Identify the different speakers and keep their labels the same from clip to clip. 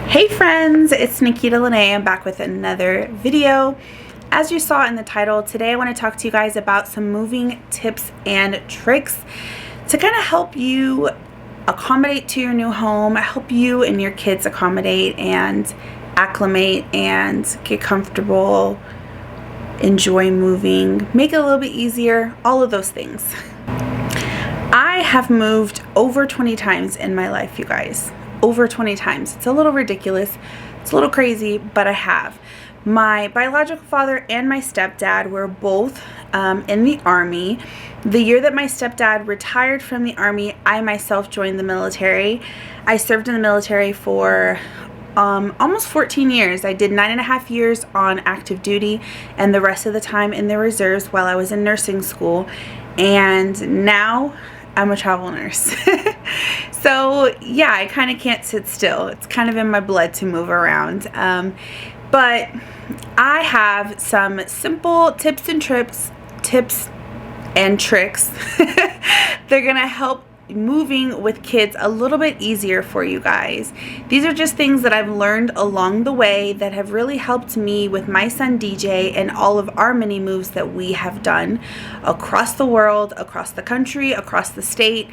Speaker 1: Hey friends, it's Nikita Lene. I'm back with another video. As you saw in the title, today I want to talk to you guys about some moving tips and tricks to kind of help you accommodate to your new home, help you and your kids accommodate and acclimate and get comfortable, enjoy moving, make it a little bit easier, all of those things. I have moved over 20 times in my life, you guys. Over 20 times. It's a little ridiculous. It's a little crazy, but I have. My biological father and my stepdad were both in the Army. The year that my stepdad retired from the Army, I myself joined the military. I served in the military for almost 14 years. I did 9.5 years on active duty and the rest of the time in the reserves while I was in nursing school. And now I'm a travel nurse. So yeah, I kind of can't sit still. It's kind of in my blood to move around. But I have some simple tips and tricks. They're gonna help moving with kids a little bit easier for you guys. These are just things that I've learned along the way that have really helped me with my son DJ and all of our mini moves that we have done across the world, across the country, across the state.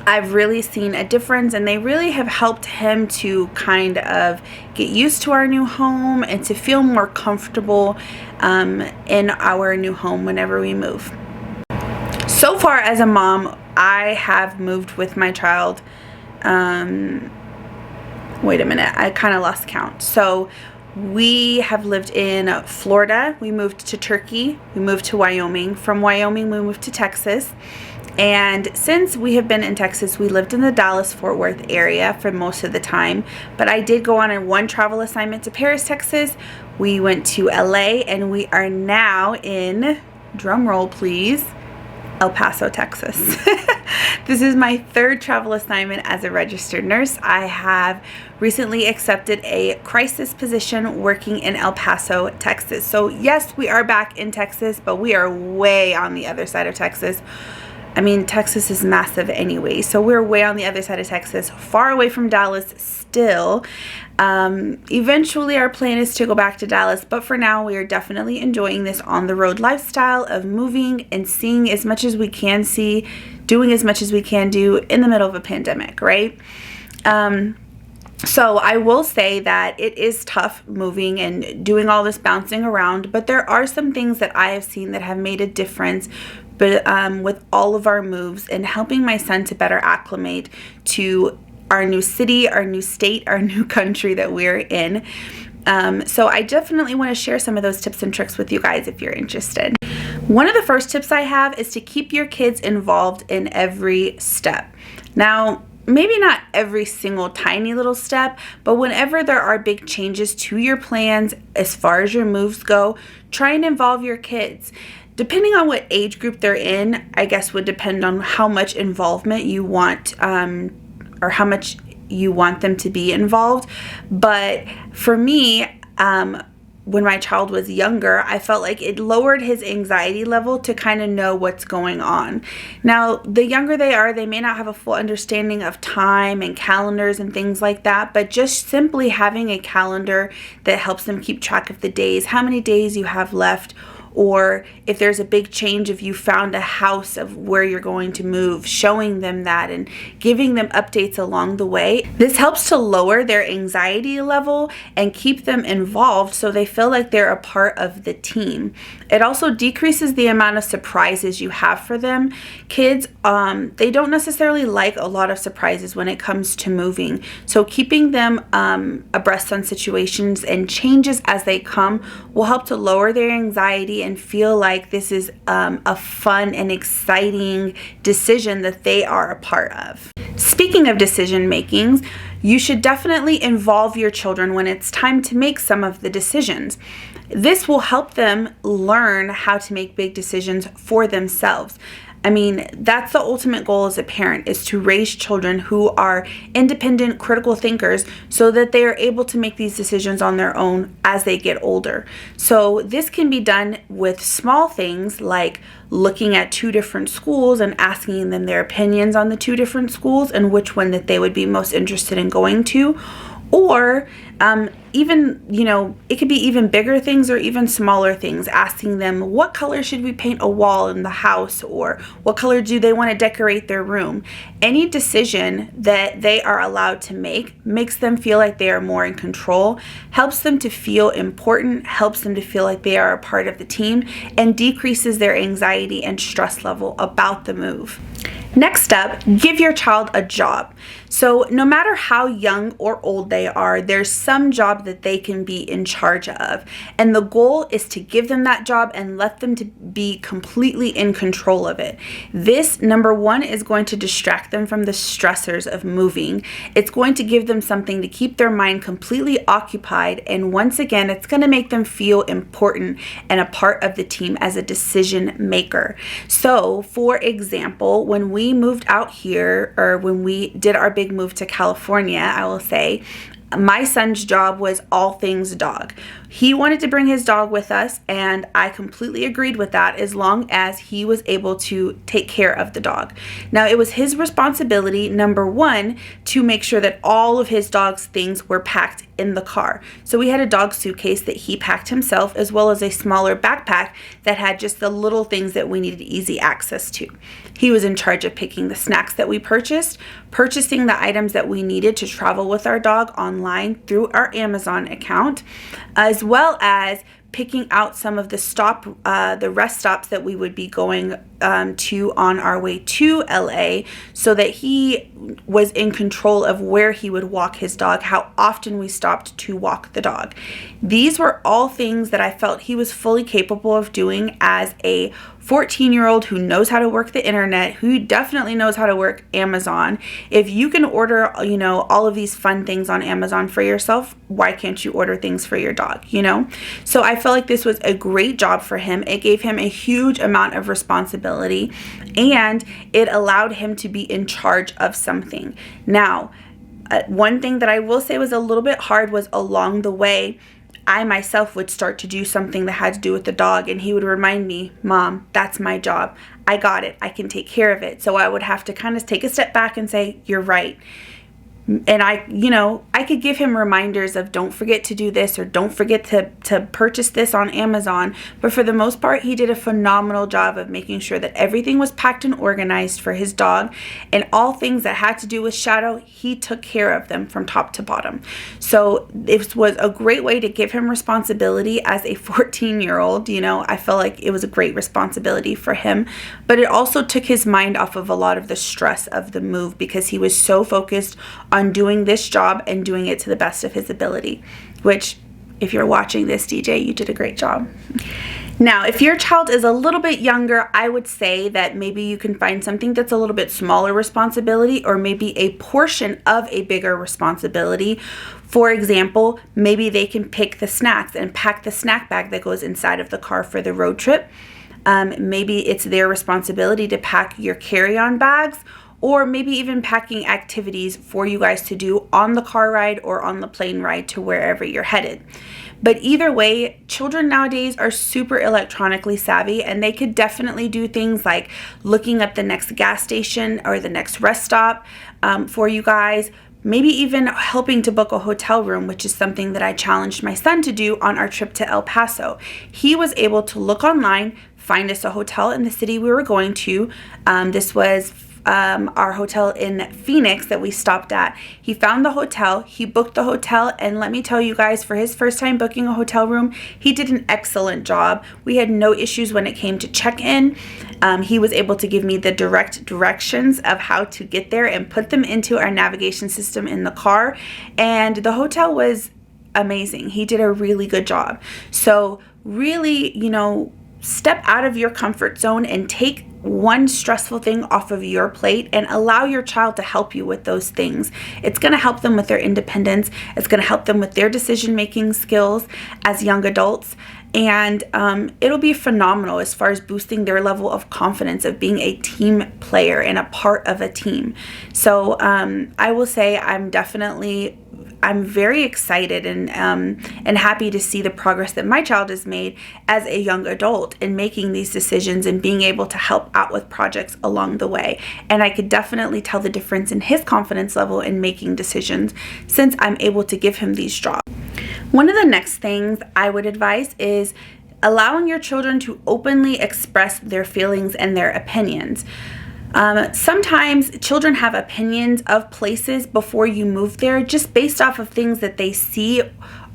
Speaker 1: I've really seen a difference, and they really have helped him to kind of get used to our new home and to feel more comfortable in our new home whenever we move. So far as a mom, I have moved with my child. Wait a minute, I kind of lost count. So we have lived in Florida, we moved to Turkey, we moved to Wyoming. From Wyoming, we moved to Texas. And since we have been in Texas, we lived in the Dallas-Fort Worth area for most of the time. But I did go on one travel assignment to Paris, Texas. We went to LA, and we are now in, drum roll please, El Paso, Texas. This is my third travel assignment as a registered nurse. I have recently accepted a crisis position working in El Paso, Texas. So yes, we are back in Texas, but we are way on the other side of Texas. I mean, Texas is massive anyway, so we're way on the other side of Texas, far away from Dallas still. Eventually our plan is to go back to Dallas, but for now we are definitely enjoying this on-the-road lifestyle of moving and seeing as much as we can see, doing as much as we can do in the middle of a pandemic, right? So I will say that it is tough moving and doing all this bouncing around, but there are some things that I have seen that have made a difference with all of our moves and helping my son to better acclimate to our new city, our new state, our new country that we're in. So I definitely want to share some of those tips and tricks with you guys if you're interested. One of the first tips I have is to keep your kids involved in every step. Now, maybe not every single tiny little step, but whenever there are big changes to your plans as far as your moves go, try and involve your kids. Depending on what age group they're in, I guess would depend on how much involvement you want or how much you want them to be involved. But for me, when my child was younger, I felt like it lowered his anxiety level to kind of know what's going on. Now, the younger they are, they may not have a full understanding of time and calendars and things like that, but just simply having a calendar that helps them keep track of the days, how many days you have left, or if there's a big change, if you found a house of where you're going to move, showing them that and giving them updates along the way. This helps to lower their anxiety level and keep them involved so they feel like they're a part of the team. It also decreases the amount of surprises you have for them. Kids, they don't necessarily like a lot of surprises when it comes to moving. So keeping them abreast on situations and changes as they come will help to lower their anxiety and feel like this is a fun and exciting decision that they are a part of. Speaking of decision makings, you should definitely involve your children when it's time to make some of the decisions. This will help them learn how to make big decisions for themselves. I mean, that's the ultimate goal as a parent, is to raise children who are independent, critical thinkers so that they are able to make these decisions on their own as they get older. So this can be done with small things like looking at 2 different schools and asking them their opinions on the 2 different schools and which one that they would be most interested in going to. Or even, it could be even bigger things or even smaller things, asking them what color should we paint a wall in the house, or what color do they want to decorate their room. Any decision that they are allowed to make makes them feel like they are more in control, helps them to feel important, helps them to feel like they are a part of the team, and decreases their anxiety and stress level about the move. Next up, give your child a job. So no matter how young or old they are, there's some job that they can be in charge of. And the goal is to give them that job and let them to be completely in control of it. This, number one, is going to distract them from the stressors of moving. It's going to give them something to keep their mind completely occupied. And once again, it's going to make them feel important and a part of the team as a decision maker. So for example, when we moved out here, or when we did our big move to California, I will say, my son's job was all things dog. He wanted to bring his dog with us, and I completely agreed with that as long as he was able to take care of the dog. Now, it was his responsibility, number one, to make sure that all of his dog's things were packed in the car. So we had a dog suitcase that he packed himself, as well as a smaller backpack that had just the little things that we needed easy access to. He was in charge of picking the snacks that we purchased, purchasing the items that we needed to travel with our dog online through our Amazon account, as well as picking out some of the rest stops that we would be going to on our way to LA, so that he was in control of where he would walk his dog, how often we stopped to walk the dog. These were all things that I felt he was fully capable of doing as a 14-year-old who knows how to work the internet, who definitely knows how to work Amazon. If you can order, all of these fun things on Amazon for yourself, why can't you order things for your dog, So I felt like this was a great job for him. It gave him a huge amount of responsibility, and it allowed him to be in charge of something. Now, one thing that I will say was a little bit hard was along the way, I myself would start to do something that had to do with the dog, and he would remind me, Mom, that's my job. I got it. I can take care of it. So I would have to kind of take a step back and say, you're right. And I could give him reminders of don't forget to do this, or don't forget to purchase this on Amazon. But for the most part, he did a phenomenal job of making sure that everything was packed and organized for his dog, and all things that had to do with Shadow, he took care of them from top to bottom. So this was a great way to give him responsibility as a 14-year-old. I felt like it was a great responsibility for him, but it also took his mind off of a lot of the stress of the move, because he was so focused on doing this job and doing it to the best of his ability, which, if you're watching this, DJ, you did a great job. Now, if your child is a little bit younger, I would say that maybe you can find something that's a little bit smaller responsibility, or maybe a portion of a bigger responsibility. For example, maybe they can pick the snacks and pack the snack bag that goes inside of the car for the road trip. Maybe it's their responsibility to pack your carry-on bags, or maybe even packing activities for you guys to do on the car ride or on the plane ride to wherever you're headed. But either way, children nowadays are super electronically savvy, and they could definitely do things like looking up the next gas station or the next rest stop for you guys. Maybe even helping to book a hotel room, which is something that I challenged my son to do on our trip to El Paso. He was able to look online, find us a hotel in the city we were going to. This was our hotel in Phoenix that we stopped at. He found the hotel, he booked the hotel, and let me tell you guys, for his first time booking a hotel room, he did an excellent job. We had no issues when it came to check-in. He was able to give me the direct directions of how to get there and put them into our navigation system in the car, and the hotel was amazing. He did a really good job. So really, step out of your comfort zone and take one stressful thing off of your plate and allow your child to help you with those things. It's going to help them with their independence. It's going to help them with their decision-making skills as young adults. And it'll be phenomenal as far as boosting their level of confidence of being a team player and a part of a team. So I will say I'm very excited and happy to see the progress that my child has made as a young adult in making these decisions and being able to help out with projects along the way. And I could definitely tell the difference in his confidence level in making decisions since I'm able to give him these jobs. One of the next things I would advise is allowing your children to openly express their feelings and their opinions. Sometimes children have opinions of places before you move there just based off of things that they see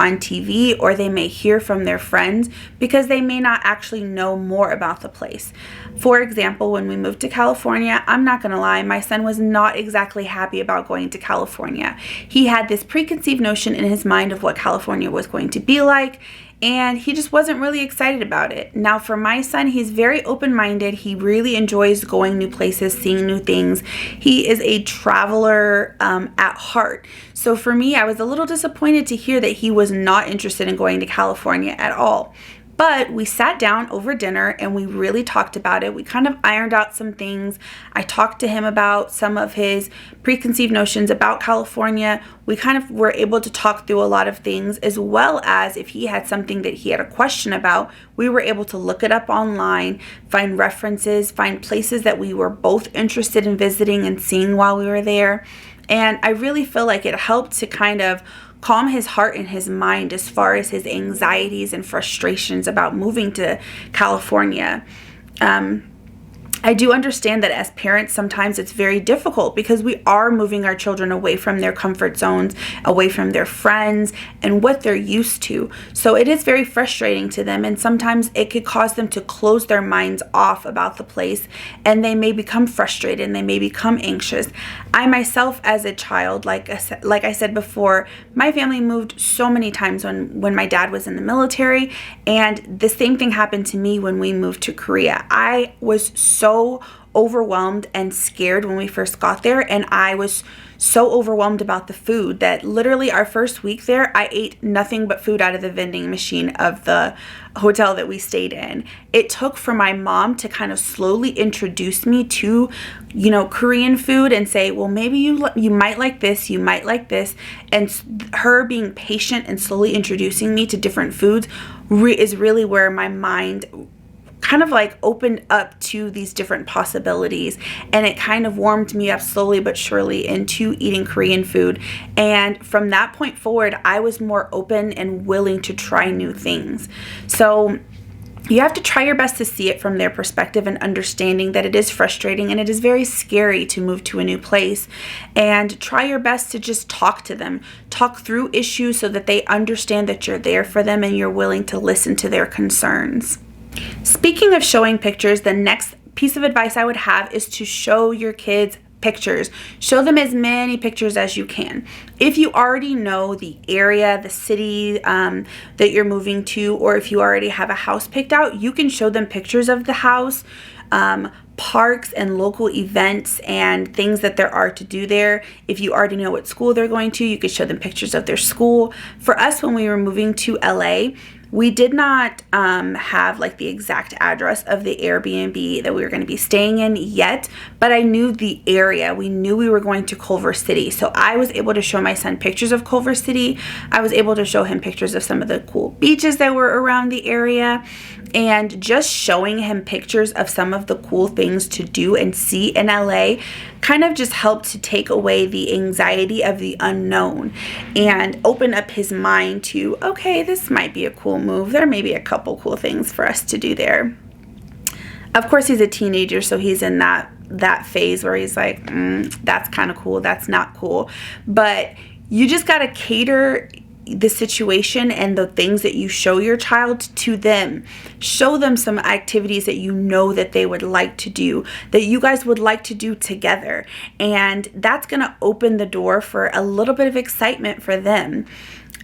Speaker 1: on TV or they may hear from their friends because they may not actually know more about the place. For example, when we moved to California, I'm not going to lie, my son was not exactly happy about going to California. He had this preconceived notion in his mind of what California was going to be like, and he just wasn't really excited about it. Now for my son, he's very open-minded. He really enjoys going new places, seeing new things. He is a traveler at heart. So for me, I was a little disappointed to hear that he was not interested in going to California at all. But we sat down over dinner and we really talked about it. We kind of ironed out some things. I talked to him about some of his preconceived notions about California. We kind of were able to talk through a lot of things, as well as if he had something that he had a question about, we were able to look it up online, find references, find places that we were both interested in visiting and seeing while we were there. And I really feel like it helped to kind of calm his heart and his mind as far as his anxieties and frustrations about moving to California. I do understand that as parents, sometimes it's very difficult because we are moving our children away from their comfort zones, away from their friends and what they're used to. So it is very frustrating to them, and sometimes it could cause them to close their minds off about the place, and they may become frustrated and they may become anxious. I myself, as a child, like I said before, my family moved so many times when my dad was in the military, and the same thing happened to me when we moved to Korea. I was so overwhelmed and scared when we first got there, and I was so overwhelmed about the food that literally our first week there, I ate nothing but food out of the vending machine of the hotel that we stayed in. It took for my mom to kind of slowly introduce me to, Korean food and say, well, maybe you might like this, you might like this, and her being patient and slowly introducing me to different foods is really where my mind kind of like opened up to these different possibilities, and it kind of warmed me up slowly but surely into eating Korean food. And from that point forward, I was more open and willing to try new things. So you have to try your best to see it from their perspective and understanding that it is frustrating and it is very scary to move to a new place, and try your best to just talk to them, talk through issues so that they understand that you're there for them and you're willing to listen to their concerns. Speaking of showing pictures, the next piece of advice I would have is to show your kids pictures. Show them as many pictures as you can. If you already know the area, the city that you're moving to, or if you already have a house picked out, you can show them pictures of the house, parks and local events and things that there are to do there. If you already know what school they're going to, you could show them pictures of their school. For us, when we were moving to LA, we did not have like the exact address of the Airbnb that we were going to be staying in yet, but I knew the area. We knew we were going to Culver City. So I was able to show my son pictures of Culver City. I was able to show him pictures of some of the cool beaches that were around the area. And just showing him pictures of some of the cool things to do and see in LA kind of just helped to take away the anxiety of the unknown and open up his mind to, okay, this might be a cool move. There may be a couple cool things for us to do there. Of course, he's a teenager, so he's in that phase where he's like, that's kind of cool, that's not cool. But you just got to cater the situation and the things that you show your child to them. Show them some activities that you know that they would like to do, that you guys would like to do together, and that's going to open the door for a little bit of excitement for them.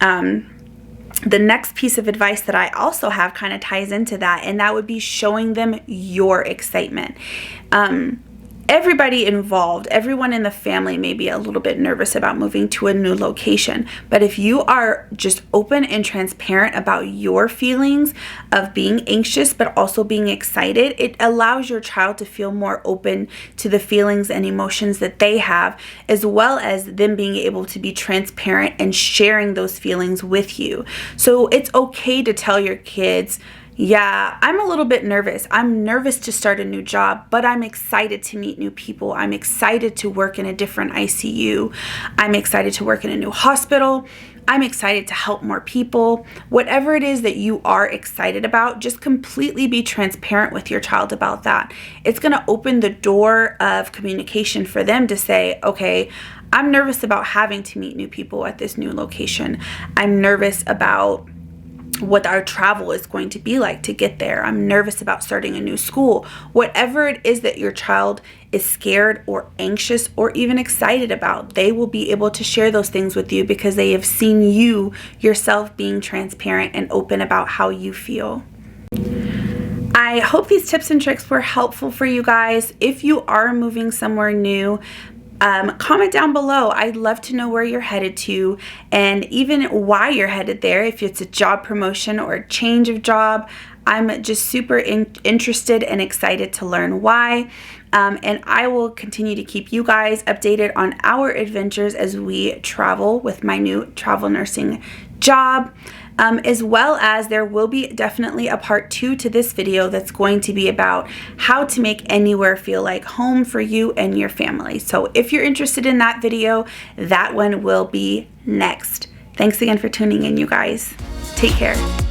Speaker 1: The next piece of advice that I also have kind of ties into that, and that would be showing them your excitement. everybody involved, everyone in the family may be a little bit nervous about moving to a new location. But if you are just open and transparent about your feelings of being anxious but also being excited, it allows your child to feel more open to the feelings and emotions that they have, as well as them being able to be transparent and sharing those feelings with you. So it's okay to tell your kids, yeah, I'm a little bit nervous. I'm nervous to start a new job, but I'm excited to meet new people. I'm excited to work in a different ICU. I'm excited to work in a new hospital. I'm excited to help more people. Whatever it is that you are excited about, just completely be transparent with your child about that. It's going to open the door of communication for them to say, okay, I'm nervous about having to meet new people at this new location. I'm nervous about what our travel is going to be like to get there. I'm nervous about starting a new school. Whatever it is that your child is scared or anxious or even excited about, they will be able to share those things with you because they have seen you yourself being transparent and open about how you feel. I hope these tips and tricks were helpful for you guys. If you are moving somewhere new, comment down below. I'd love to know where you're headed to and even why you're headed there. If it's a job promotion or a change of job, I'm just super interested and excited to learn why. And I will continue to keep you guys updated on our adventures as we travel with my new travel nursing job. As well as there will be definitely a part 2 to this video that's going to be about how to make anywhere feel like home for you and your family. So if you're interested in that video, that one will be next. Thanks again for tuning in, you guys. Take care.